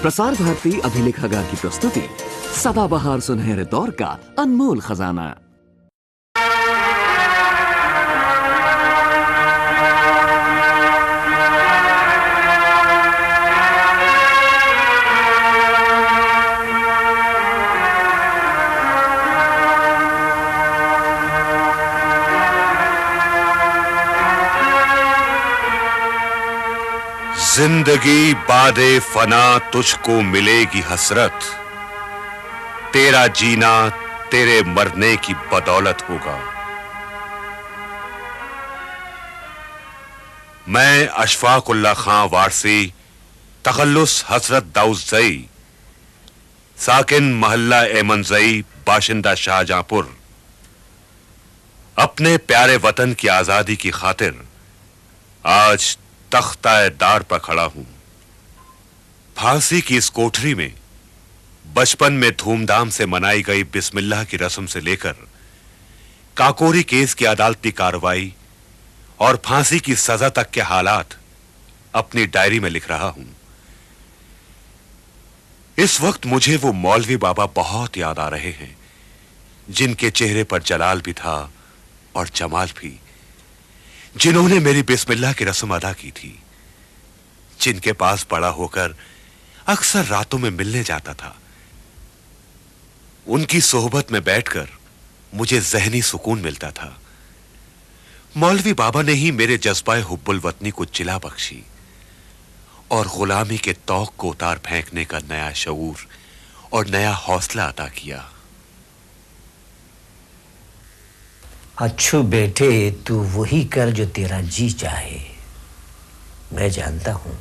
प्रसार भारती अभिलेखागार की प्रस्तुति सदाबहार सुनहरे दौर का अनमोल खजाना। जिंदगी बादे फना तुझको मिलेगी हसरत, तेरा जीना तेरे मरने की बदौलत होगा। मैं अशफाकुल्लाह खां वारसी तखल्लुस हसरत दाऊदज़ई, साकिन महल्ला एमनज़ई, बाशिंदा शाहजहांपुर, अपने प्यारे वतन की आजादी की खातिर आज तख्ता-ए-दार पर खड़ा हूं। फांसी की इस कोठरी में बचपन में धूमधाम से मनाई गई बिस्मिल्लाह की रस्म से लेकर काकोरी केस की अदालती कार्रवाई और फांसी की सजा तक के हालात अपनी डायरी में लिख रहा हूं। इस वक्त मुझे वो मौलवी बाबा बहुत याद आ रहे हैं, जिनके चेहरे पर जलाल भी था और जमाल भी, जिन्होंने मेरी बिस्मिल्लाह की रस्म अदा की थी, जिनके पास बड़ा होकर अक्सर रातों में मिलने जाता था। उनकी सोहबत में बैठकर मुझे ज़हनी सुकून मिलता था। मौलवी बाबा ने ही मेरे जज्बाए हुब्बुल वतनी को जिला बख्शी और गुलामी के तौक को उतार फेंकने का नया शऊर और नया हौसला अता किया। अच्छू बेटे, तू वही कर जो तेरा जी चाहे। मैं जानता हूं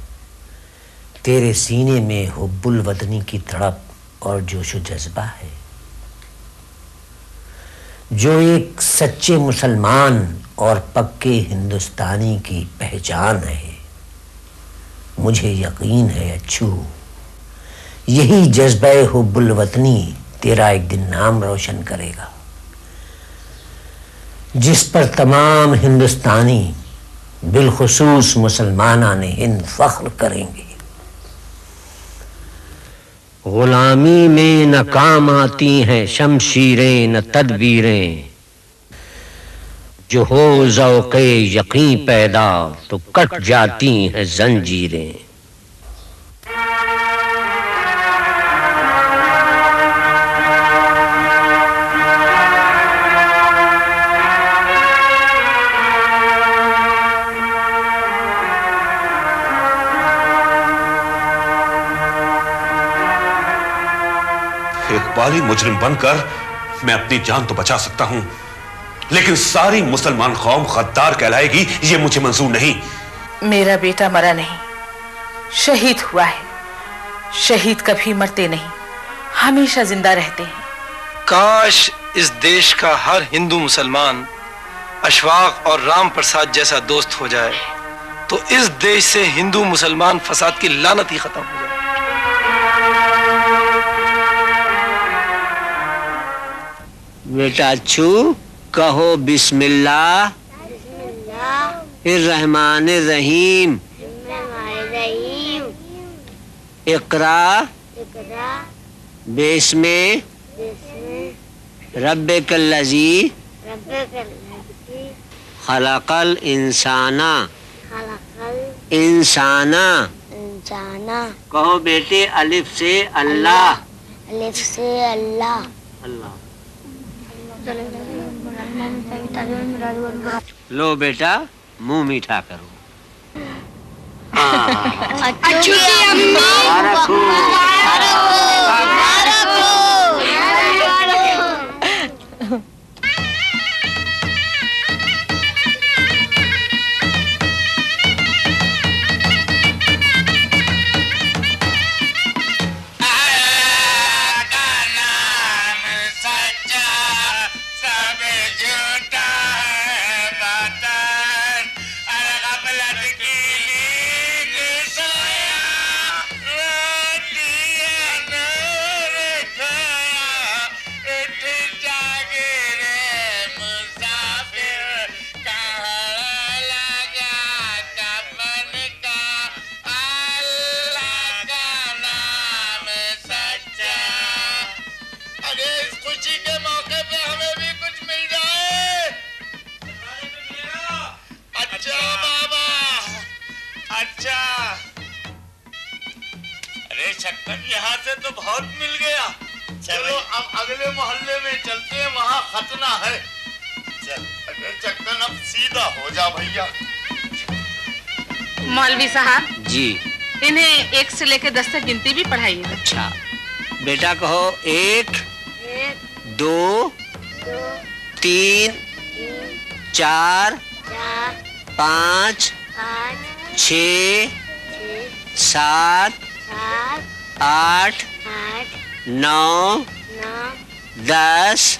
तेरे सीने में हुब्बुल वतनी की तड़प और जोशो जज्बा है, जो एक सच्चे मुसलमान और पक्के हिंदुस्तानी की पहचान है। मुझे यकीन है अच्छू, यही जज्बा हुब्बुल वतनी तेरा एक दिन नाम रोशन करेगा, जिस पर तमाम हिंदुस्तानी बिलखुसूस मुसलमानाने हिंद फख्र करेंगे। गुलामी में न काम आती हैं शमशीरें न तदबीरें, जो हो ज़ौक़े यकीन पैदा तो कट जाती हैं जंजीरें। इकबाली मुजरिम बनकर मैं अपनी जान तो बचा सकता हूं, लेकिन सारी मुसलमान कौम गद्दार कहलाएगी, यह मुझे मंजूर नहीं। मेरा बेटा मरा नहीं, शहीद हुआ है। शहीद कभी मरते नहीं, हमेशा जिंदा रहते हैं। काश इस देश का हर हिंदू मुसलमान अशफाक और राम प्रसाद जैसा दोस्त हो जाए, तो इस देश से हिंदू मुसलमान फसाद की लानत ही खत्म हो जाए। बेटा अच्छू, कहो बिस्मिल्लाह रहमान रहीम, इकरा बिस्मे रब्बिकल्लज़ी खलक़ल इंसाना। इंसाना कहो बेटे, अलिफ से अल्लाह। अलिफ से अल्लाह। अल्लाह। लो बेटा, मुंह मीठा करो। अच्छू की अम्मा छक्कर, यहाँ से तो बहुत मिल गया। चलो अब अगले मोहल्ले में चलते हैं, वहाँ खतना है। चल चक्कर, अब सीधा हो जा भैया। मौलवी साहब जी। इन्हें 1 से लेकर 10 तक गिनती भी पढ़ाइएगा। अच्छा बेटा कहो 1 2 3 4 5 6 7 8 9 10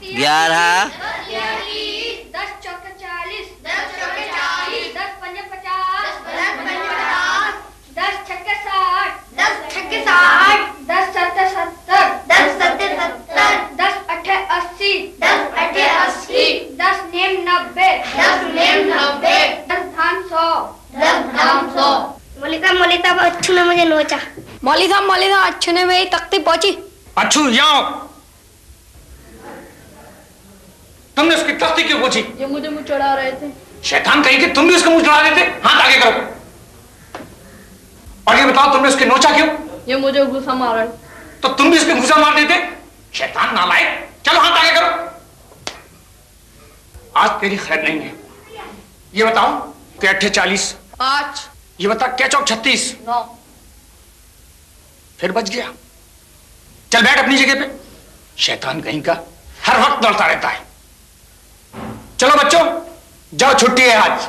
11 10 चौके 40, 10 चौके 40, 10 पंजे 50, 10 पंजे 50, 10 छक्के 60, 10 छक्के 60, 10 सत्ते 70, 10 सत्ते 70, 10 अट्ठे 80, 10 अट्ठे 80, 10 नेम 90, 10 नेम 90, 10 धाम 100, 10 धाम 100। मौली साहब अच्छू ने मुझे नोचा। मौली साहब अच्छू ने मेरी तख्ती पहुंची। अच्छू जाओ। तुमने उसकी तख्ती क्यों पूछी? ये मुझे मुंह चढ़ा रहे थे। शैतान कहीं कि तुम भी उसका मुंह चढ़ा देते। हाथ आगे करो। और ये बताओ तुमने उसके नोचा क्यों? ये मुझे गुस्सा मारा। तो तुम भी उसके घुसा मार देते। शैतान नालायक। चलो हाथ आगे करो। आज तेरी खैर नहीं है। ये बताओ कि 8 40 5। ये बता क्या चौक 36 9। फिर बच गया। चल बैठ अपनी जगह पे। शैतान कहीं का हर वक्त दौड़ता रहता है। चलो बच्चों जाओ, छुट्टी है आज।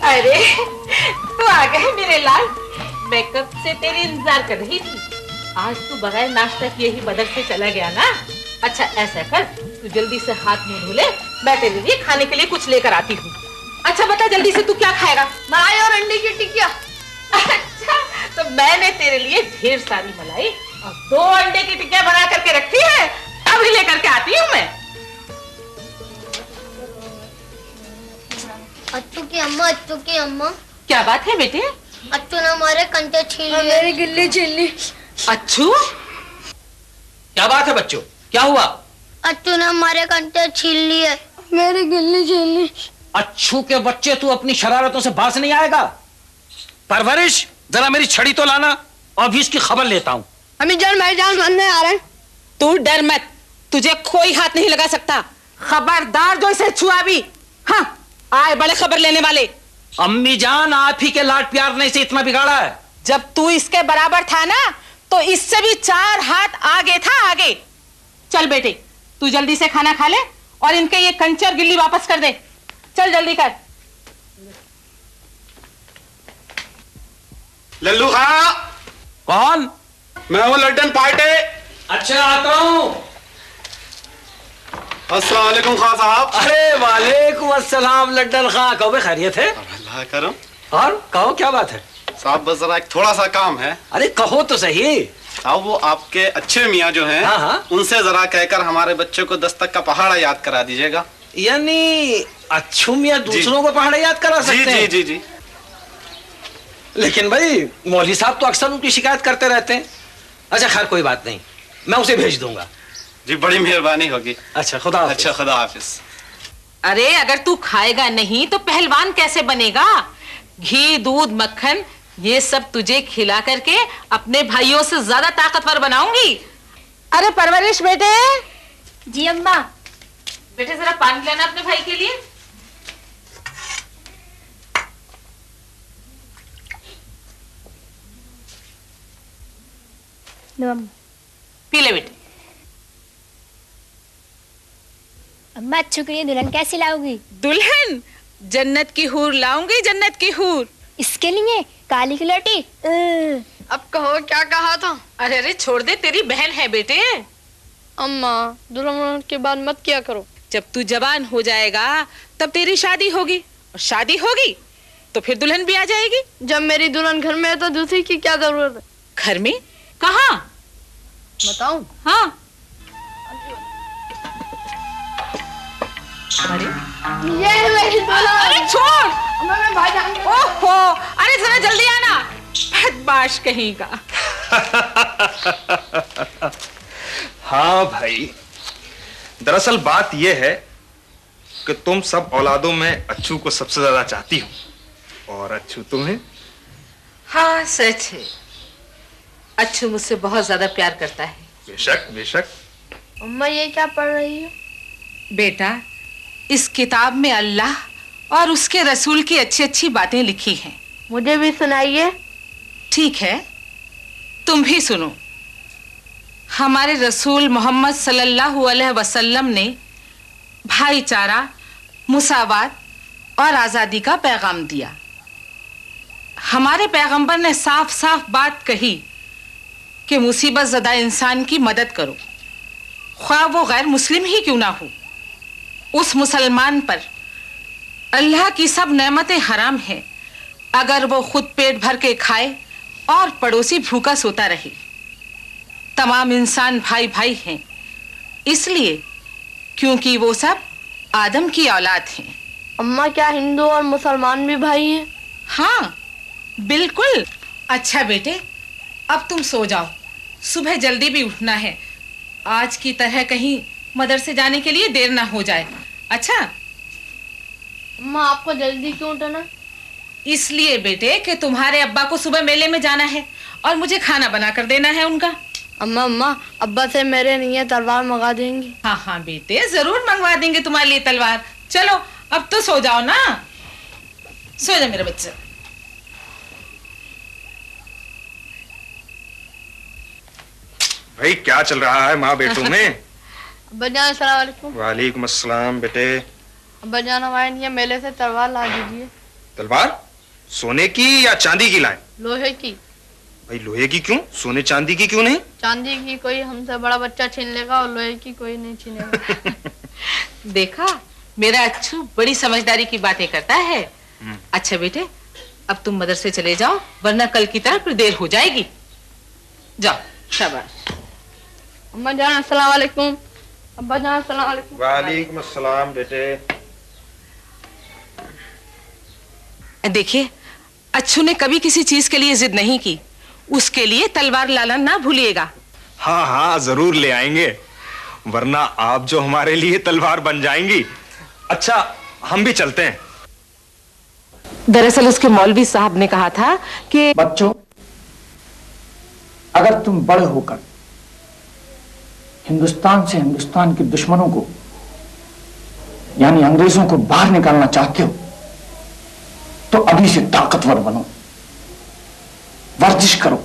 अरे तू आ गए मेरे लाल। मैं कब से तेरी इंतजार कर रही थी। आज तू बगैर नाश्ता किए ही बदर से चला गया ना। अच्छा ऐसा कर, तू जल्दी से हाथ मुंह धो ले, मैं तेरे लिए खाने के लिए कुछ लेकर आती हूँ। अच्छा बता जल्दी से तू क्या खाएगा? मलाई और अंडे की टिक्किया। अच्छा तो मैंने तेरे लिए ढेर सारी मलाई और 2 अंडे की टिक्किया बना करके रखी है, अभी लेकर के आती हूँ मैं। अच्चू की अम्मा क्या बात है बेटे? अच्चू ने हमारे कंटे छीन लिए। मेरी गिल्ली छीन ली। अच्छू क्या बात है बच्चों, क्या हुआ? अच्चू ने हमारे कंटे छीन लिए। मेरी गिल्ली छीन ली। अच्छू के बच्चे, तू अपनी शरारतों से बाज नहीं आएगा। परवरिश, जरा मेरी छड़ी तो लाना और भी इसकी खबर लेता हूँ। हमें जान भाई जान बनने आ रहे हैं। तू डर मत, तुझे कोई हाथ नहीं लगा सकता। खबरदार जो इसे छुआ भी। हाँ आए बड़े खबर लेने वाले। अम्मी जान, आप ही के लाड प्यार ने इसे इतना बिगाड़ा है। जब तू इसके बराबर था ना तो इससे भी 4 हाथ आगे था आगे। चल बेटे तू जल्दी से खाना खा ले और इनके ये कंचर गिल्ली वापस कर दे। चल जल्दी कर। लल्लू खा। कौन? मैं हूँ लड्डन पार्टे। अच्छा आता हूँ। अस्सलाम वालेकुम खां साहब। अरे वालेकुम अस्सलाम लड्डन खां, कहो खैरियत है? अल्लाह करम। और कहो क्या बात है? साहब बस जरा एक थोड़ा सा काम है। अरे कहो तो सही। साहब वो आपके अच्छे मियाँ जो हैं, हाँ। उनसे जरा कहकर हमारे बच्चे को दस्तक का पहाड़ा याद करा दीजिएगा। यानी अच्छू मियाँ दूसरों को पहाड़ा याद करा सकते हैं? जी जी जी। लेकिन भाई मौलवी साहब तो अक्सर उनकी शिकायत करते रहते हैं। अच्छा खैर कोई बात नहीं, मैं उसे भेज दूंगा। जी बड़ी मेहरबानी होगी। अच्छा खुदा हाफिज। अच्छा खुदा हाफिज। अरे अगर तू खाएगा नहीं तो पहलवान कैसे बनेगा? घी दूध मक्खन ये सब तुझे खिला करके अपने भाइयों से ज्यादा ताकतवर बनाऊंगी। अरे परवरिश बेटे। जी अम्मा। बेटे जरा पानी लेना अपने भाई के लिए। पी ले बेटे। अम्मा अच्छू के लिए दुल्हन कैसी लाओगी? दुल्हन जन्नत की हूर लाऊंगी, जन्नत की हूर। इसके लिए काली की लोटी। अब कहो क्या कहा था? अरे अरे छोड़ दे, तेरी बहन है बेटे। अम्मा दुल्हन के बाद मत क्या करो। जब तू जवान हो जाएगा तब तेरी शादी होगी और शादी होगी तो फिर दुल्हन भी आ जाएगी। जब मेरी दुल्हन घर में है तो दूसरी की क्या जरूरत है? घर में? कहाँ बताऊं? हाँ अरे ये है मेरी दुल्हन। अरे छोड़। मैं भाईजान के। ओहो, अरे जरा जल्दी आना, बदमाश कहीं का। हाँ भाई, दरअसल बात यह है कि तुम सब औलादों में अच्छू को सबसे ज्यादा चाहती हो और अच्छू तुम्हें। हाँ सच है, अच्छू मुझसे बहुत ज्यादा प्यार करता है। बेशक बेशक। अम्मा ये क्या पढ़ रही हो? बेटा, इस किताब में अल्लाह और उसके रसूल की अच्छी अच्छी बातें लिखी हैं। मुझे भी सुनाइए। ठीक है, तुम भी सुनो। हमारे रसूल मोहम्मद सल्लल्लाहु अलैहि वसल्लम ने भाईचारा, मुसावात और आज़ादी का पैगाम दिया। हमारे पैगंबर ने साफ साफ बात कही कि मुसीबत ज़दा इंसान की मदद करो, ख्वाह वो गैर मुस्लिम ही क्यों ना हो। उस मुसलमान पर अल्लाह की सब नेमतें हराम हैं अगर वो खुद पेट भर के खाए और पड़ोसी भूखा सोता रहे। तमाम इंसान भाई भाई हैं, इसलिए क्योंकि वो सब आदम की औलाद हैं। अम्मा क्या हिंदू और मुसलमान भी भाई हैं? हाँ बिल्कुल। अच्छा बेटे, अब तुम सो जाओ, सुबह जल्दी भी उठना है। आज की तरह कहीं मदरसे जाने के लिए देर ना हो जाए। अच्छा? अम्मा आपको जल्दी क्यों उठना? इसलिए बेटे कि तुम्हारे अब्बा को सुबह मेले में जाना है और मुझे खाना बना कर देना है उनका। अम्मा अब्बा से मेरे लिए तलवार मंगा देंगी? हाँ हाँ बेटे, जरूर मंगवा देंगे तुम्हारे लिए तलवार। चलो अब तो सो जाओ ना, सो जा मेरा बच्चा। भाई क्या चल रहा है माँ बेटों में? अब्बा जान अस्सलाम वालेकुम। वालेकुम अस्सलाम बेटे। अब्बा जान हमारे लिए मेले से तलवार ला दीजिए। तलवार सोने की या चांदी की लाएं? लोहे की। भाई लोहे की क्यों, सोने चांदी की क्यों नहीं? चांदी की कोई हमसे बड़ा बच्चा छीन लेगा और लोहे की कोई नहीं छीनेगा। देखा, मेरा अच्छू बड़ी समझदारी की बातें करता है। अच्छा बेटे, अब तुम मदरसे चले जाओ, वरना कल की तरह फिर देर हो जाएगी। जाओ, शाबाश। अम्मा जान अस्सलाम वालेकुम। अब्बा जान अस्सलाम वालेकुम। वालेकुम अस्सलाम बेटे। देखिए, अच्छू ने कभी किसी चीज के लिए जिद नहीं की, उसके लिए तलवार लाना ना भूलिएगा। हाँ हाँ जरूर ले आएंगे, वरना आप जो हमारे लिए तलवार बन जाएंगी। अच्छा हम भी चलते हैं। दरअसल उसके मौलवी साहब ने कहा था कि बच्चों, अगर तुम बड़े होकर हिंदुस्तान से हिंदुस्तान के दुश्मनों को यानी अंग्रेजों को बाहर निकालना चाहते हो तो अभी से ताकतवर बनो, वर्जिश करो,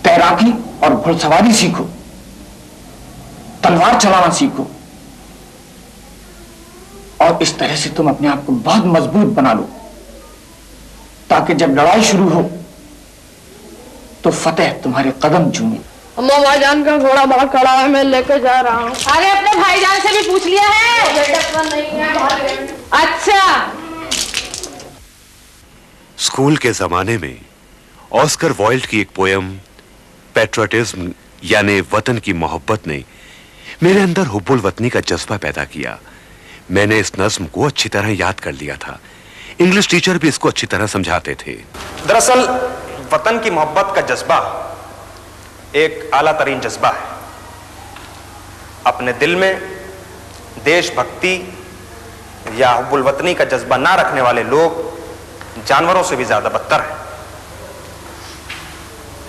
तैराकी और घुड़सवारी सीखो, तलवार चलाना सीखो और इस तरह से तुम अपने आप को बहुत मजबूत बना लो ताकि जब लड़ाई शुरू हो तो फतेह तुम्हारे कदम चूमे। अम्मा भाईजान का घोड़ा बाहर खड़ा है, मैं लेकर जा रहा हूँ। अरे अपने भाईजान से भी पूछ लिया है? नहीं है। अच्छा। स्कूल के जमाने में ऑस्कर वाइल्ड की एक पोयम पैट्रियटिज्म यानी वतन की मोहब्बत ने मेरे अंदर हुब्बुल वतनी का जज्बा पैदा किया। मैंने इस नज्म को अच्छी तरह याद कर लिया था। इंग्लिश टीचर भी इसको अच्छी तरह समझाते थे। दरअसल वतन की मोहब्बत का जज्बा एक आला तरीन जज्बा है। अपने दिल में देशभक्ति या हुब्बुल वतनी का जज्बा ना रखने वाले लोग जानवरों से भी ज्यादा बदतर हैं।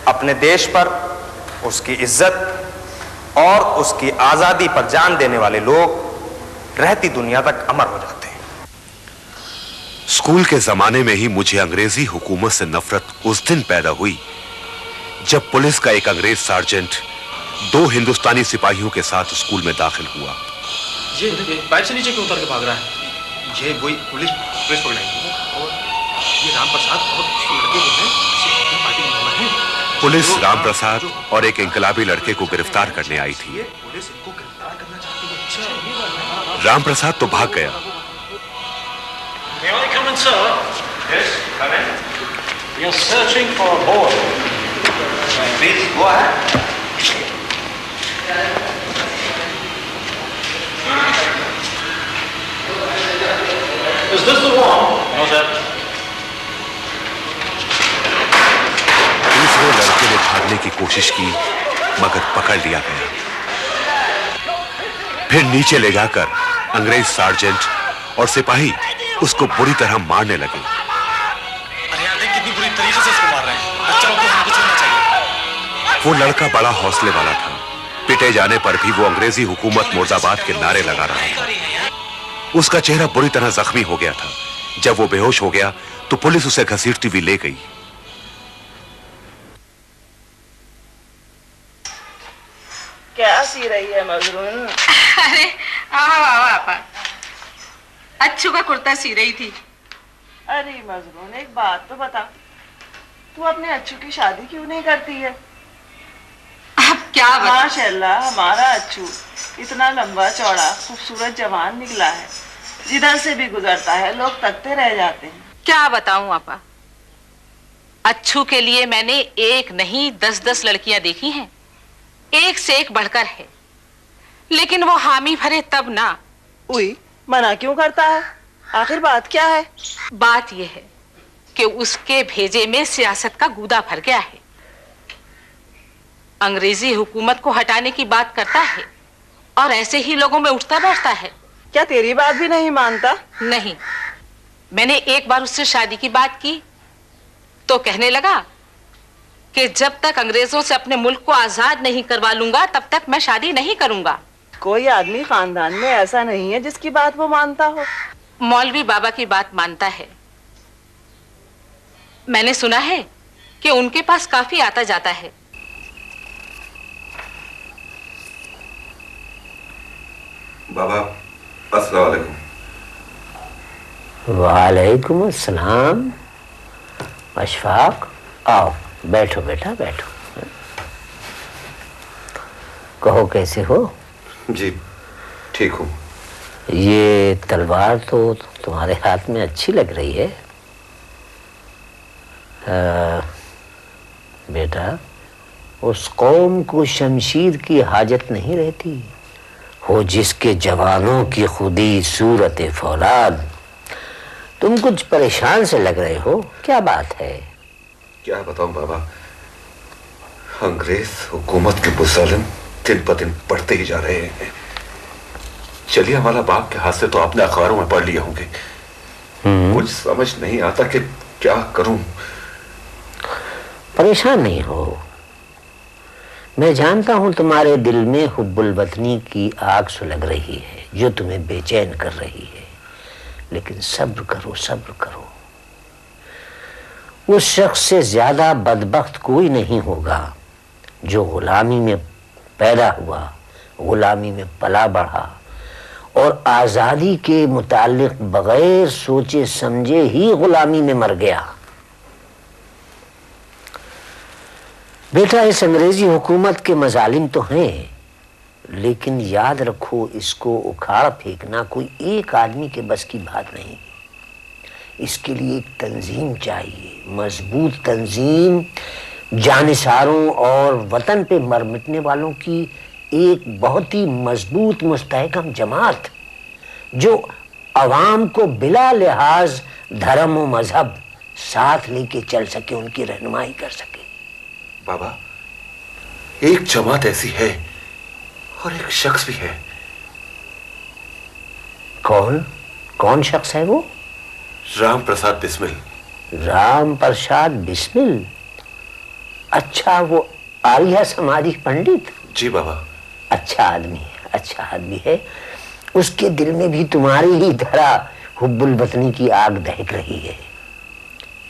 अपने देश पर, उसकी इज्जत और उसकी आजादी पर जान देने वाले लोग रहती दुनिया तक अमर हो जाते हैं। स्कूल के जमाने में ही मुझे अंग्रेजी हुकूमत से नफरत उस दिन पैदा हुई जब पुलिस का एक अंग्रेज सार्जेंट 2 हिंदुस्तानी सिपाहियों के साथ स्कूल में दाखिल हुआ। ये पैर से नीचे क्यों उतर के भाग रहा है? ये वही पुलिस पकड़ाई और ये राम प्रसाद और लड़के जो हैं पार्टी के मेंबर हैं। पुलिस राम प्रसाद और एक इनकलाबी लड़के को गिरफ्तार करने आई थी। पुलिस इनको गिरफ्तार करना चाहती है। राम प्रसाद तो भाग गया। May I come in, sir? Yes, come in. We are searching for a boy. Please go ahead. No sir. दूसरे लड़के ने भागने की कोशिश की मगर पकड़ लिया गया। फिर नीचे ले जाकर अंग्रेज सार्जेंट और सिपाही उसको बुरी तरह मारने लगे। अरे यार देख कितनी बुरी तरीके से उसको मार रहे हैं। बच्चा को हमको छोड़ना चाहिए। वो लड़का बड़ा हौसले वाला था। पिटे जाने पर भी वो अंग्रेजी हुकूमत मुर्दाबाद के नारे लगा रहा था। उसका चेहरा बुरी तरह जख्मी हो गया था। जब वो बेहोश हो गया तो पुलिस उसे घसीटती हुई ले गई। क्या सी रही है मजरून? अरे आपा अच्छू का कुर्ता सी रही थी। अरे मजरून एक बात तो बता, तू अपने अच्छू की शादी क्यों नहीं करती है? अब क्या बता? माशाल्लाह हमारा अच्छू इतना लंबा चौड़ा खूबसूरत जवान निकला है, जिधर से भी गुजरता है लोग तकते रह जाते हैं। क्या बताऊं आपा, अच्छू के लिए मैंने एक नहीं 10-10 लड़कियां देखी हैं, एक से एक बढ़कर है, लेकिन वो हामी भरे तब ना। उई, मना क्यों करता है? आखिर बात क्या है? बात यह है कि उसके भेजे में सियासत का गूदा भर गया है। अंग्रेजी हुकूमत को हटाने की बात करता है और ऐसे ही लोगों में उठता बैठता है। क्या तेरी बात भी नहीं मानता? नहीं, मैंने एक बार उससे शादी की बात की तो कहने लगा कि जब तक अंग्रेजों से अपने मुल्क को आजाद नहीं करवा लूंगा तब तक मैं शादी नहीं करूंगा। कोई आदमी खानदान में ऐसा नहीं है जिसकी बात वो मानता हो। मौलवी बाबा की बात मानता है। मैंने सुना है कि उनके पास काफी आता जाता है। बाबा अस्सलाम वालेकुम। वालेकुम अस्सलाम। अशफाक आओ, बैठो बेटा बैठो। कहो कैसे हो? जी ठीक हूँ। ये तलवार तो तुम्हारे हाथ में अच्छी लग रही है। बेटा, उस कौम को शमशीर की हाजत नहीं रहती हो जिसके जवानों की खुदी सूरत फौलाद। तुम कुछ परेशान से लग रहे हो, क्या बात है? क्या बताऊं बाबा, अंग्रेज हुकूमत के मुजालिम दिन ब दिन बढ़ते ही जा रहे हैं। चलिए हमारा बाप के हाथ से तो आपने अखबारों में पढ़ लिए होंगे। कुछ समझ नहीं आता कि क्या करूं। परेशान नहीं हो, मैं जानता हूं तुम्हारे दिल में हुब्बुल वतनी की आग सुलग रही है जो तुम्हें बेचैन कर रही है, लेकिन सब्र करो सब्र करो। उस शख्स से ज्यादा बदबख्त कोई नहीं होगा जो गुलामी में पैदा हुआ, गुलामी में पला बढ़ा और आजादी के मुताल्लिक बगैर सोचे समझे ही गुलामी में मर गया। बेटा, इस अंग्रेजी हुकूमत के मजालिम तो हैं, लेकिन याद रखो इसको उखाड़ फेंकना कोई एक आदमी के बस की बात नहीं। इसके लिए एक तंजीम चाहिए, मजबूत तंजीम, जानिसारों और वतन पे मर मिटने वालों की एक बहुत ही मजबूत मुस्तहकम जमात जो अवाम को बिला लिहाज धर्म और मजहब साथ लेके चल सके, उनकी रहनुमाई कर सके। बाबा, एक जमात ऐसी है और एक शख्स भी है। कौन कौन शख्स है वो? राम प्रसाद बिस्मिल। राम प्रसाद बिस्मिल? अच्छा, वो आर्य समाजी पंडित? जी बाबा। अच्छा आदमी है, अच्छा आदमी है। उसके दिल में भी तुम्हारी ही तरह हुब्बुल वतनी की आग दहक रही है।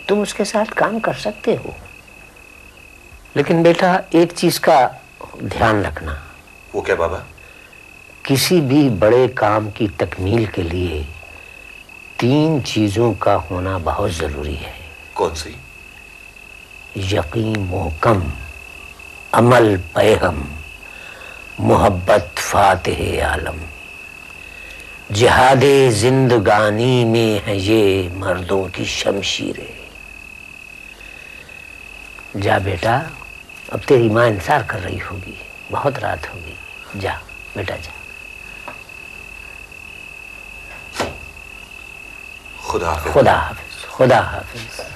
तुम उसके साथ काम कर सकते हो, लेकिन बेटा एक चीज का ध्यान रखना। वो क्या बाबा? किसी भी बड़े काम की तकमील के लिए 3 चीजों का होना बहुत जरूरी है। कौन सी? यकीन मोहकम, अमल पैगम, मोहब्बत फातिह आलम। जिहादे जिंदगानी में है ये मर्दों की शमशीरें। जा बेटा, अब तेरी माँ इंतजार कर रही होगी, बहुत रात होगी। जा बेटा जा। खुदा हाफिज। खुदा हाफिज, खुदा हाफिज।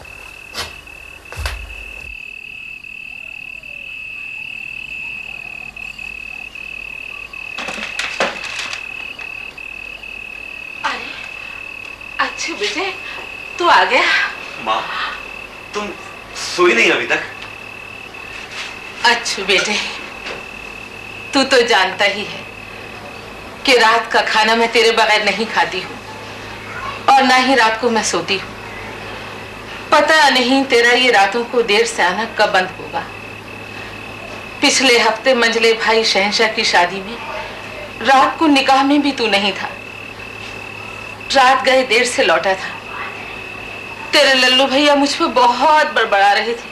अच्छे बेटे, तू आ गया। माँ, तुम सोई नहीं अभी तक? अच्छे बेटे, तू तो जानता ही है कि रात का खाना मैं तेरे बगैर नहीं खाती हूँ और ना ही रात को मैं सोती हूँ। पता नहीं तेरा ये रातों को देर से आना कब बंद होगा। पिछले हफ्ते मंजले भाई शहंशाह की शादी में रात को निकाह में भी तू नहीं था। रात गए देर से लौटा था। तेरे लल्लू भैया मुझ पर बहुत बड़बड़ा रहे थे,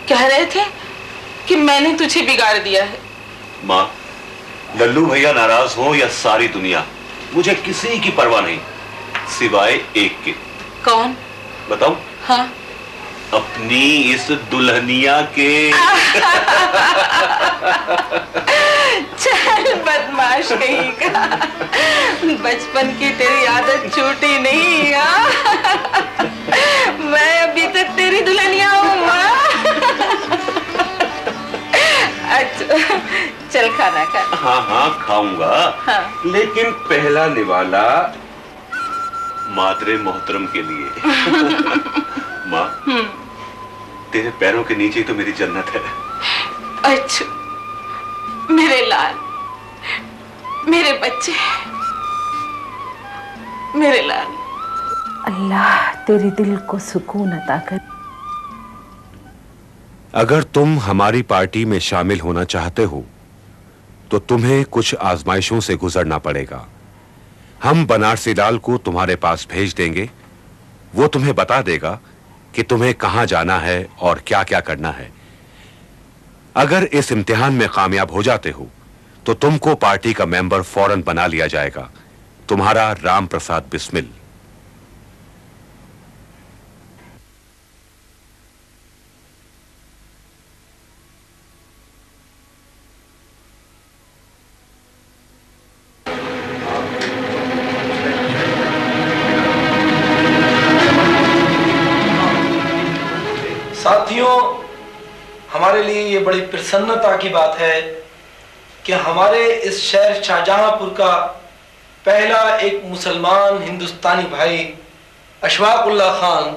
कह रहे थे कि मैंने तुझे बिगाड़ दिया है। माँ, लल्लू भैया नाराज हो या सारी दुनिया, मुझे किसी की परवाह नहीं सिवाय एक के। कौन? बताओ। हाँ, अपनी इस दुल्हनिया के। चल बदमाश कहीं का, बचपन की तेरी आदत छूटी नहीं। मैं अभी तक तेरी दुल्हनिया हूँ। अच्छा चल खाना खा। हाँ हाँ खाऊंगा। हाँ। लेकिन पहला निवाला मातरे मोहतरम के लिए। माँ, तेरे पैरों के नीचे ही तो मेरी जन्नत है। अच्छा मेरे लाल, मेरे बच्चे, मेरे लाल। अल्लाह तेरे दिल को सुकून अता कर। अगर तुम हमारी पार्टी में शामिल होना चाहते हो तो तुम्हें कुछ आजमाइशों से गुजरना पड़ेगा। हम बनारसी लाल को तुम्हारे पास भेज देंगे। वो तुम्हें बता देगा कि तुम्हें कहां जाना है और क्या क्या करना है। अगर इस इम्तिहान में कामयाब हो जाते हो तो तुमको पार्टी का मेंबर फौरन बना लिया जाएगा। तुम्हारा राम प्रसाद बिस्मिल। साथियों, हमारे लिए ये बड़ी प्रसन्नता की बात है कि हमारे इस शहर शाहजहांपुर का पहला एक मुसलमान हिंदुस्तानी भाई अशफाक उल्लाह खान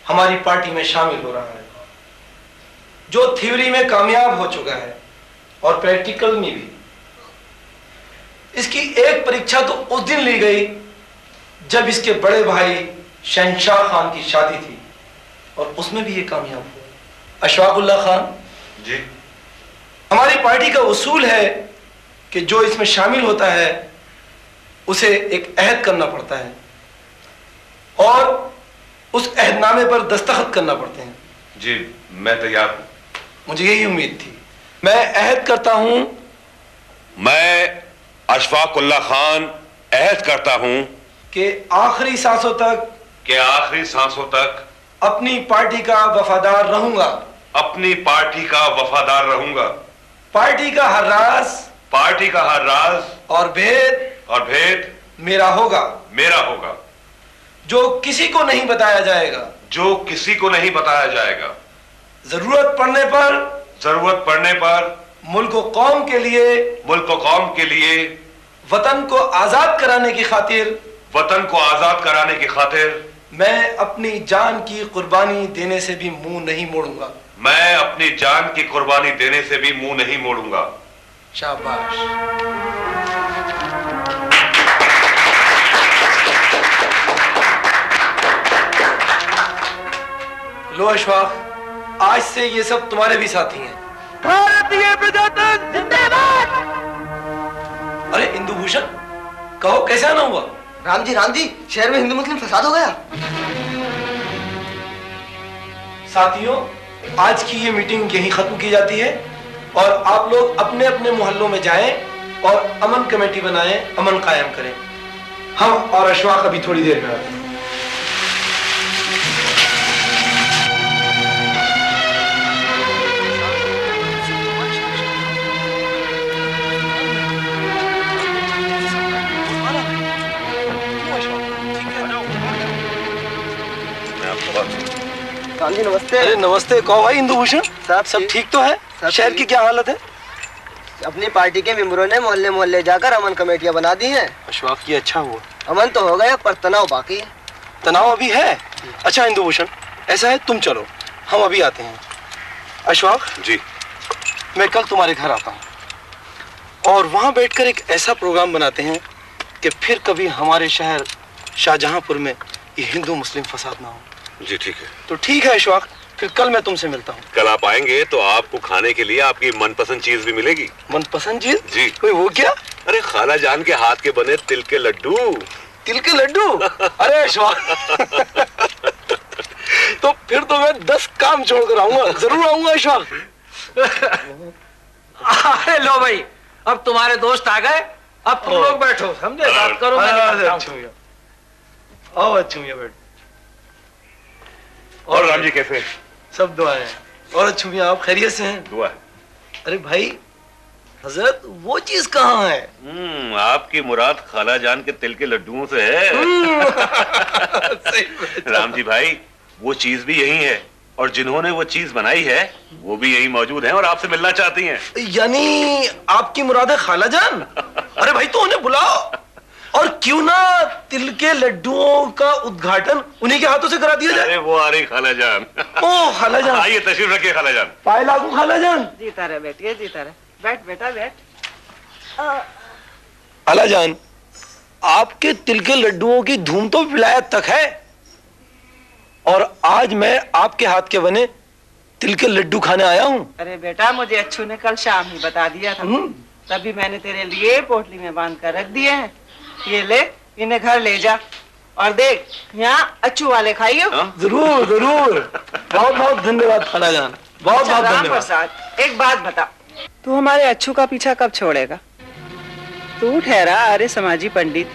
हमारी पार्टी में शामिल हो रहा है, जो थ्योरी में कामयाब हो चुका है और प्रैक्टिकल में भी। इसकी एक परीक्षा तो उस दिन ली गई जब इसके बड़े भाई शहंशाह खान की शादी थी और उसमें भी ये कामयाब हुआ। अशफाक उल्लाह खान जी, हमारी पार्टी का उसूल है कि जो इसमें शामिल होता है उसे एक अहद करना पड़ता है और उस अहदनामे पर दस्तखत करना पड़ते हैं। जी मैं तैयार हूं। मुझे यही उम्मीद थी। मैं अहद करता हूं, मैं अशफाक उल्लाह खान अहद करता हूं कि आखिरी सांसों तक अपनी पार्टी का वफादार रहूंगा। अपनी पार्टी का वफादार रहूंगा। पार्टी का हर राज और भेद मेरा होगा। जो किसी को नहीं बताया जाएगा। जरूरत पड़ने पर मुल्क व कौम के लिए वतन को आजाद कराने की खातिर मैं अपनी जान की कुर्बानी देने से भी मुंह नहीं मोड़ूंगा। शाबाश। लो अशफाक, आज से ये सब तुम्हारे भी साथी हैं। भारतीय प्रजातंत्र जिंदाबाद। अरे इंदु भूषण, कहो कैसे आना हुआ? राम जी, शहर में हिंदू मुस्लिम फसाद हो गया। साथियों, आज की ये मीटिंग यहीं खत्म की जाती है और आप लोग अपने अपने मोहल्लों में जाएं और अमन कमेटी बनाएं, अमन कायम करें। हम और अशफाक अभी थोड़ी देर में आते हैं। जी नमस्ते। अरे नमस्ते। कहो भाई इंदु भूषण, सब ठीक तो है? शहर की क्या हालत है? अपनी पार्टी के मेंबरों ने मोहल्ले मोहल्ले जाकर अमन कमेटियां बना दी हैं। अशफाक ये अच्छा हुआ। अमन तो हो गया पर तनाव बाकी है। तनाव अभी है? अच्छा इंदु भूषण, ऐसा है तुम चलो, हम अभी आते हैं। अशफाक जी, मैं कल तुम्हारे घर आता हूँ और वहां बैठकर एक ऐसा प्रोग्राम बनाते हैं कि फिर कभी हमारे शहर शाहजहांपुर में ये हिंदू मुस्लिम फसाद ना हो। जी ठीक है। तो ठीक है अशफाक, फिर कल मैं तुमसे मिलता हूँ। कल आप आएंगे तो आपको खाने के लिए आपकी मनपसंद चीज भी मिलेगी। मनपसंद चीज? जी। कोई वो क्या? अरे खाला जान के हाथ के बने तिल के लड्डू। तिल के लड्डू? अरे अशफाक तो फिर तो मैं 10 काम छोड़कर आऊंगा, जरूर आऊंगा अशफाक। अरे लो भाई, अब तुम्हारे दोस्त आ गए, अब तुम लोग बैठो, समझे? बात करो। आओ अच्छी भैया बैठ। और राम जी कैसे? सब दुआ है। और अच्छी भैया आप खैरियत से हैं? दुआ। अरे भाई हजरत वो चीज कहाँ है? आपकी मुराद खाला जान के तिल के लड्डुओं से है। राम जी भाई, वो चीज भी यही है और जिन्होंने वो चीज बनाई है वो भी यही मौजूद हैं और आपसे मिलना चाहती हैं। यानी आपकी मुराद है खाला जान? अरे भाई तो उन्हें बुलाओ, और क्यों ना तिल के लड्डुओं का उद्घाटन उन्हीं के हाथों से करा दिया जाए। अरे वो आ रही खाला जान। ओ खाला जान, आइए तशरीफ रखिए खाला जान। पाए लागू खाला जान। जीता रहे बेटिए, जीता रहे। बैठ बेटा बैठ। खाला जान, आपके तिल के लड्डुओं की धूम तो विलायत तक है, और आज मैं आपके हाथ के बने तिल के लड्डू खाने आया हूँ। अरे बेटा मुझे अच्छू ने कल शाम ही बता दिया था, तभी मैंने तेरे लिए पोटली में बांध कर रख दिए हैं। ये ले, इन्हें घर ले जा और देख यहाँ अच्छू वाले खाइयो। जरूर जरूर। बहुत बहुत धन्यवाद खाला जान, बहुत बहुत धन्यवाद। प्रसाद एक बात बता, तू हमारे अच्छू का पीछा कब छोड़ेगा? तू ठहरा अरे समाजी पंडित,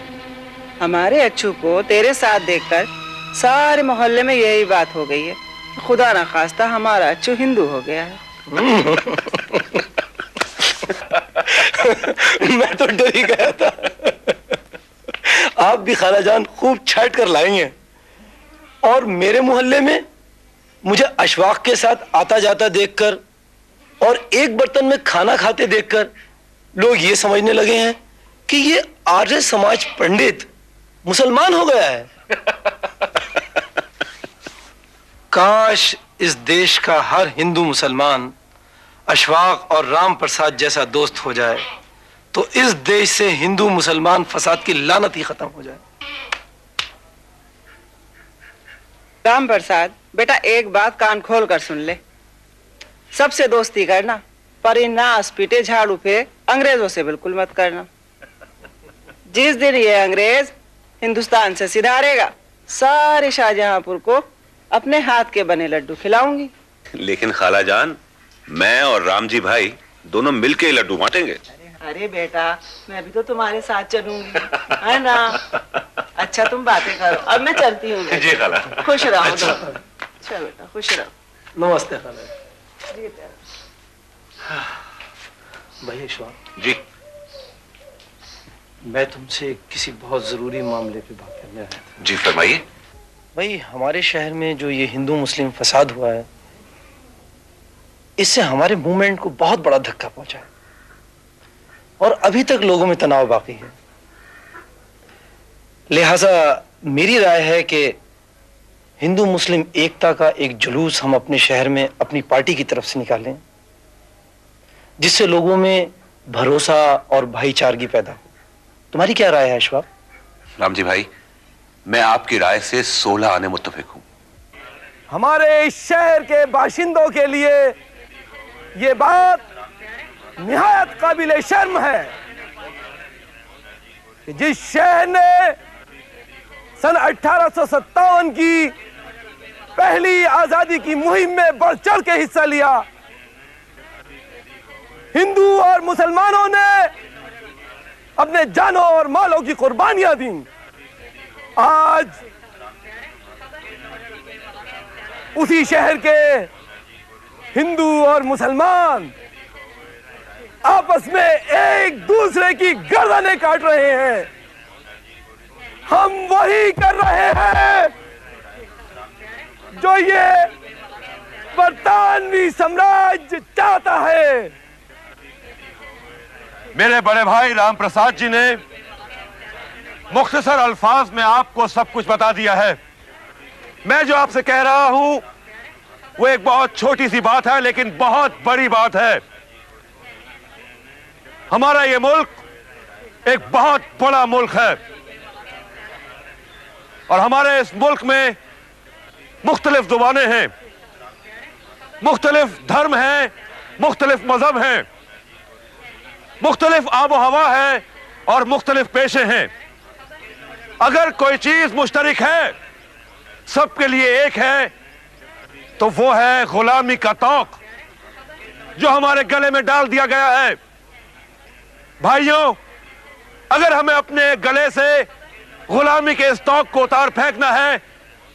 हमारे अच्छू को तेरे साथ देखकर सारे मोहल्ले में यही बात हो गई है, खुदा ना खास्ता हमारा अच्छू हिंदू हो गया है। मैं तो डर ही गया था। आप भी खाला जान खूब छाट कर लाएंगे, और मेरे मोहल्ले में मुझे अशफाक के साथ आता जाता देखकर और एक बर्तन में खाना खाते देखकर लोग ये समझने लगे हैं कि ये आर्य समाज पंडित मुसलमान हो गया है। काश इस देश का हर हिंदू मुसलमान अशफाक और राम प्रसाद जैसा दोस्त हो जाए, तो इस देश से हिंदू मुसलमान फसाद की लानत ही खत्म हो जाए। राम प्रसाद बेटा एक बात कान खोल कर सुन ले, सबसे दोस्ती करना पर इन नास पीटे झाड़ू पे अंग्रेजों से बिल्कुल मत करना। जिस दिन ये अंग्रेज हिंदुस्तान से सिधारेगा, सारे शाहजहांपुर को अपने हाथ के बने लड्डू खिलाऊंगी। लेकिन खाला जान, मैं और राम जी भाई दोनों मिलके ही लड्डू बांटेंगे। अरे बेटा मैं भी तो तुम्हारे साथ चलूंगी, है ना? अच्छा तुम बातें करो, अब मैं चलती हूँ। जी खाला। खुश रहो। अच्छा। अच्छा बेटा खुश रहो। नमस्ते खाला। भाई अशफाक जी, मैं तुमसे किसी बहुत जरूरी मामले पे बात करने आया था। जी फरमाइए। भाई हमारे शहर में जो ये हिंदू मुस्लिम फसाद हुआ है, इससे हमारे मूवमेंट को बहुत बड़ा धक्का पहुंचा है और अभी तक लोगों में तनाव बाकी है। लिहाजा मेरी राय है कि हिंदू मुस्लिम एकता का एक जुलूस हम अपने शहर में अपनी पार्टी की तरफ से निकालें, जिससे लोगों में भरोसा और भाईचारगी पैदा हो। तुम्हारी क्या राय है अशफाक? राम जी भाई, मैं आपकी राय से 16 आने मुत्तफिक हूं। हमारे इस शहर के बाशिंदों के लिए ये बात निहायत काबिल शर्म है कि जिस शहर ने सन 1857 की पहली आजादी की मुहिम में बढ़ चढ़ के हिस्सा लिया, हिंदू और मुसलमानों ने अपने जानों और मालों की कुर्बानियां दी, आज उसी शहर के हिंदू और मुसलमान आपस में एक दूसरे की गर्दनें काट रहे हैं। हम वही कर रहे हैं जो ये बरतानवी साम्राज्य चाहता है। मेरे बड़े भाई राम प्रसाद जी ने मुख्तसर अल्फाज में आपको सब कुछ बता दिया है। मैं जो आपसे कह रहा हूं वो एक बहुत छोटी सी बात है, लेकिन बहुत बड़ी बात है। हमारा ये मुल्क एक बहुत बड़ा मुल्क है और हमारे इस मुल्क में मुख्तलिफ ज़ुबानें हैं, मुख्तलिफ धर्म हैं, मुख्तलिफ मजहब हैं, मुख्तलिफ आबो हवा है और मुख्तलिफ पेशे हैं। अगर कोई चीज मुश्तरक है, सबके लिए एक है, तो वो है गुलामी का तौक जो हमारे गले में डाल दिया गया है। भाइयों, अगर हमें अपने गले से गुलामी के इस तौक को उतार फेंकना है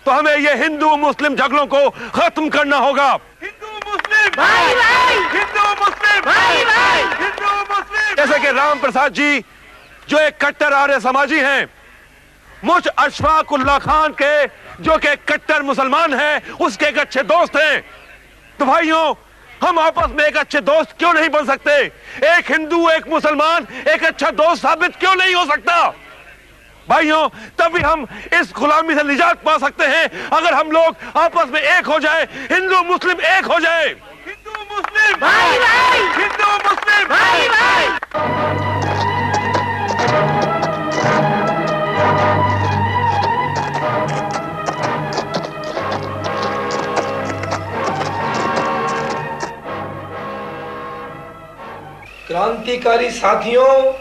तो हमें ये हिंदू मुस्लिम झगड़ों को खत्म करना होगा। हिंदू मुस्लिम भाई भाई, हिंदू मुस्लिम भाई भाई, हिंदू मुस्लिम। जैसे कि राम प्रसाद जी जो एक कट्टर आर्य समाजी हैं, मुझ अशफाक उल्लाह खान के जो कि कट्टर मुसलमान हैं, उसके एक अच्छे दोस्त हैं। तो भाइयों, हम आपस में एक अच्छे दोस्त क्यों नहीं बन सकते? एक हिंदू एक मुसलमान एक अच्छा दोस्त साबित क्यों नहीं हो सकता? भाइयों, तभी हम इस गुलामी से निजात पा सकते हैं अगर हम लोग आपस में एक हो जाए, हिंदू मुस्लिम एक हो जाए। हिंदू मुस्लिम भाई भाई, हिंदू मुस्लिम भाई भाई। क्रांतिकारी साथियों,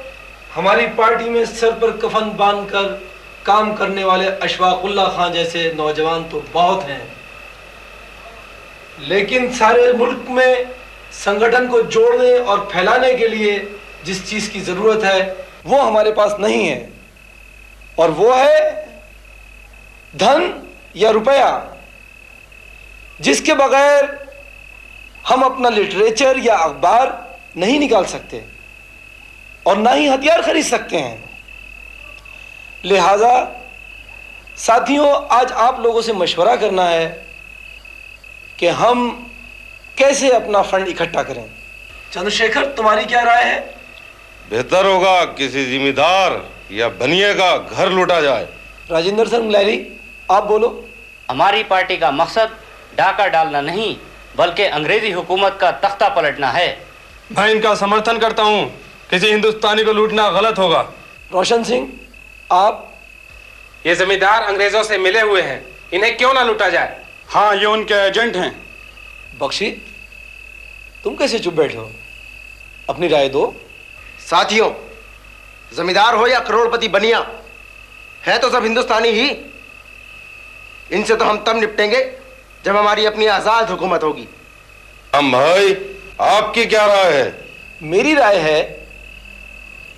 हमारी पार्टी में सर पर कफन बांधकर काम करने वाले अशफाक उल्लाह खान जैसे नौजवान तो बहुत हैं, लेकिन सारे मुल्क में संगठन को जोड़ने और फैलाने के लिए जिस चीज की जरूरत है वो हमारे पास नहीं है, और वो है धन या रुपया, जिसके बगैर हम अपना लिटरेचर या अखबार नहीं निकाल सकते और ना ही हथियार खरीद सकते हैं। लिहाजा साथियों, आज आप लोगों से मशवरा करना है कि हम कैसे अपना फंड इकट्ठा करें। चंद्रशेखर, तुम्हारी क्या राय है? बेहतर होगा किसी जिम्मेदार या बनिए का घर लूटा जाए। राजेंद्र सिंह लहरी, आप बोलो। हमारी पार्टी का मकसद डाका डालना नहीं, बल्कि अंग्रेजी हुकूमत का तख्ता पलटना है। मैं इनका समर्थन करता हूँ। किसी हिंदुस्तानी को लूटना गलत होगा। रोशन सिंह, आप? ये जमींदार अंग्रेजों से मिले हुए हैं, इन्हें क्यों ना लूटा जाए? हाँ, ये उनके एजेंट हैं। बख्शी, तुम कैसे चुप बैठे हो? अपनी राय दो। साथियों, जमींदार हो या करोड़पति बनिया, है तो सब हिंदुस्तानी ही। इनसे तो हम तब निपटेंगे जब हमारी अपनी आजाद हुकूमत होगी। हम भाई, आपकी क्या राय है? मेरी राय है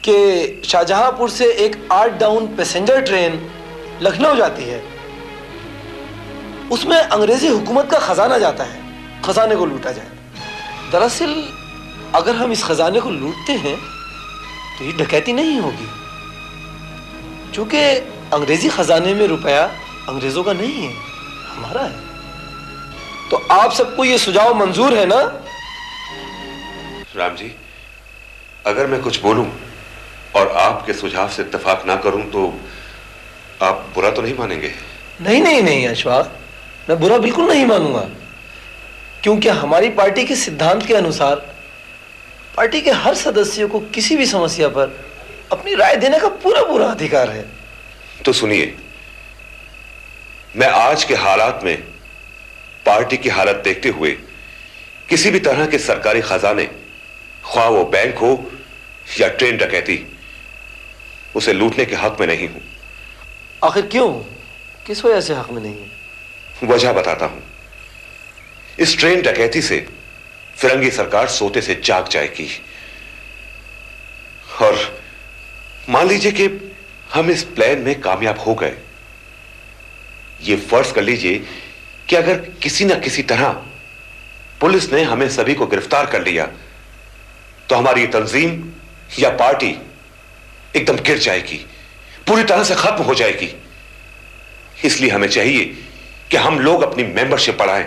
कि शाहजहांपुर से एक 8 डाउन पैसेंजर ट्रेन लखनऊ जाती है, उसमें अंग्रेजी हुकूमत का खजाना जाता है, खजाने को लूटा जाए। दरअसल अगर हम इस खजाने को लूटते हैं तो ये डकैती नहीं होगी, क्योंकि अंग्रेजी खजाने में रुपया अंग्रेजों का नहीं है, हमारा है। तो आप सबको ये सुझाव मंजूर है ना? राम जी, अगर मैं कुछ बोलूं और आपके सुझाव से इत्तेफाक ना करूं तो आप बुरा तो नहीं मानेंगे? नहीं नहीं नहीं अशफाक, मैं बुरा बिल्कुल नहीं मानूंगा, क्योंकि हमारी पार्टी के सिद्धांत के अनुसार पार्टी के हर सदस्य को किसी भी समस्या पर अपनी राय देने का पूरा पूरा अधिकार है। तो सुनिए, मैं आज के हालात में पार्टी की हालत देखते हुए किसी भी तरह के सरकारी खजाने, ख्वाह वो बैंक हो या ट्रेन डकैती, उसे लूटने के हक में नहीं हूं। आखिर क्यों, किस वजह से हक में नहीं है? वजह बताता हूं। इस ट्रेन डकैती से फिरंगी सरकार सोते से जाग जाएगी, और मान लीजिए कि हम इस प्लान में कामयाब हो गए। ये फर्ज कर लीजिए कि अगर किसी न किसी तरह पुलिस ने हमें सभी को गिरफ्तार कर लिया तो हमारी तंजीम या पार्टी एकदम गिर जाएगी, पूरी तरह से खत्म हो जाएगी। इसलिए हमें चाहिए कि हम लोग अपनी मेंबरशिप बढ़ाएं,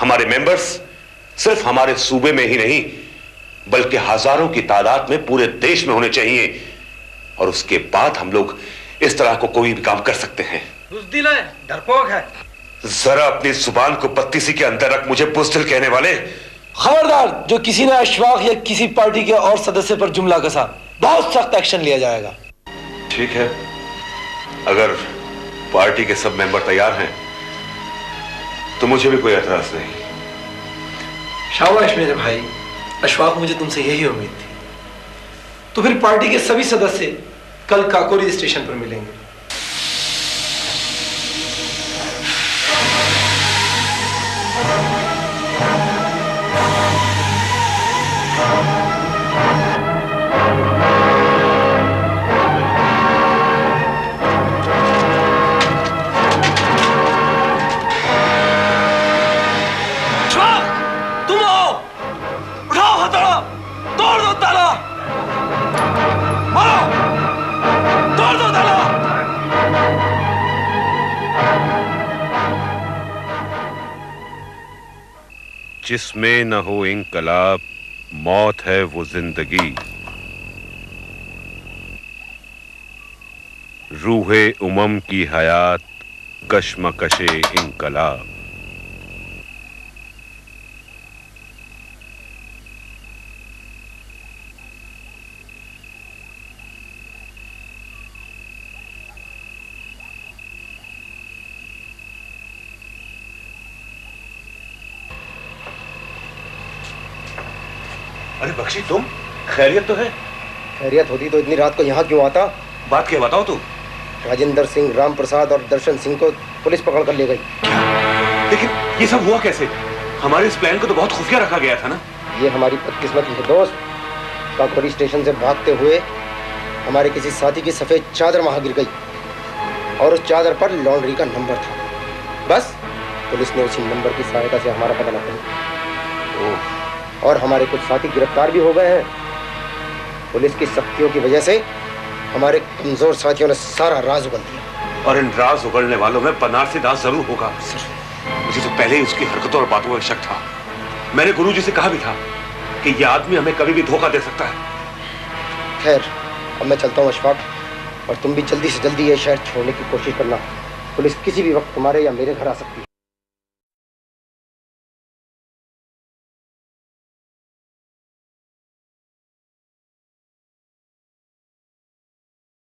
हमारे मेंबर्स सिर्फ हमारे सूबे में ही नहीं बल्कि हजारों की तादाद में पूरे देश में होने चाहिए, और उसके बाद हम लोग इस तरह को कोई भी काम कर सकते हैं। बुज़दिल है, डरपोक है। जरा अपनी जुबान को बत्तीसी के अंदर रख, मुझे बुज़दिल कहने वाले। खबरदार, जो किसी ने अशफाक या किसी पार्टी के और सदस्य पर जुमला कसा, बहुत सख्त एक्शन लिया जाएगा। ठीक है, अगर पार्टी के सब मेंबर तैयार हैं तो मुझे भी कोई एतराज नहीं। शाबाश मेरे भाई, अशफाक, मुझे तुमसे यही उम्मीद थी। तो फिर पार्टी के सभी सदस्य कल काकोरी स्टेशन पर मिलेंगे। जिसमें न हो इंकलाब, मौत है वो जिंदगी। रूहे उमम की हयात, कश्मकशे इंकलाब। अरे बख्शी, तुम खैरियत तो है? खैरियत होती तो इतनी रात को यहाँ क्यों आता? बात क्या, बताओ तुम। राजेंद्र सिंह, राम प्रसाद और दर्शन सिंह को पुलिस पकड़ कर ले गई। लेकिन ये सब हुआ कैसे? हमारे इस प्लान को तो बहुत खुफिया रखा गया था ना। ये हमारी बदकिस्मती है दोस्त। काकोरी स्टेशन से भागते हुए हमारे किसी साथी की सफेद चादर वहां गिर गई और उस चादर पर लॉन्ड्री का नंबर था। बस पुलिस ने उसी नंबर की सहायता से हमारा पता लगाया और हमारे कुछ साथी गिरफ्तार भी हो गए हैं। पुलिस की सख्तियों की वजह से हमारे कमजोर साथियों ने सारा राज उगल दिया। और इन राज उगलने वालों में बनारसी दास जरूर होगा। मुझे तो पहले ही उसकी हरकतों और बातों का शक था। मैंने गुरुजी से कहा भी था कि यह आदमी हमें कभी भी धोखा दे सकता है। खैर, अब मैं चलता हूँ अशफाक, और तुम भी जल्दी से जल्दी ये शहर छोड़ने की कोशिश करना। पुलिस किसी भी वक्त तुम्हारे या मेरे घर आ सकती है।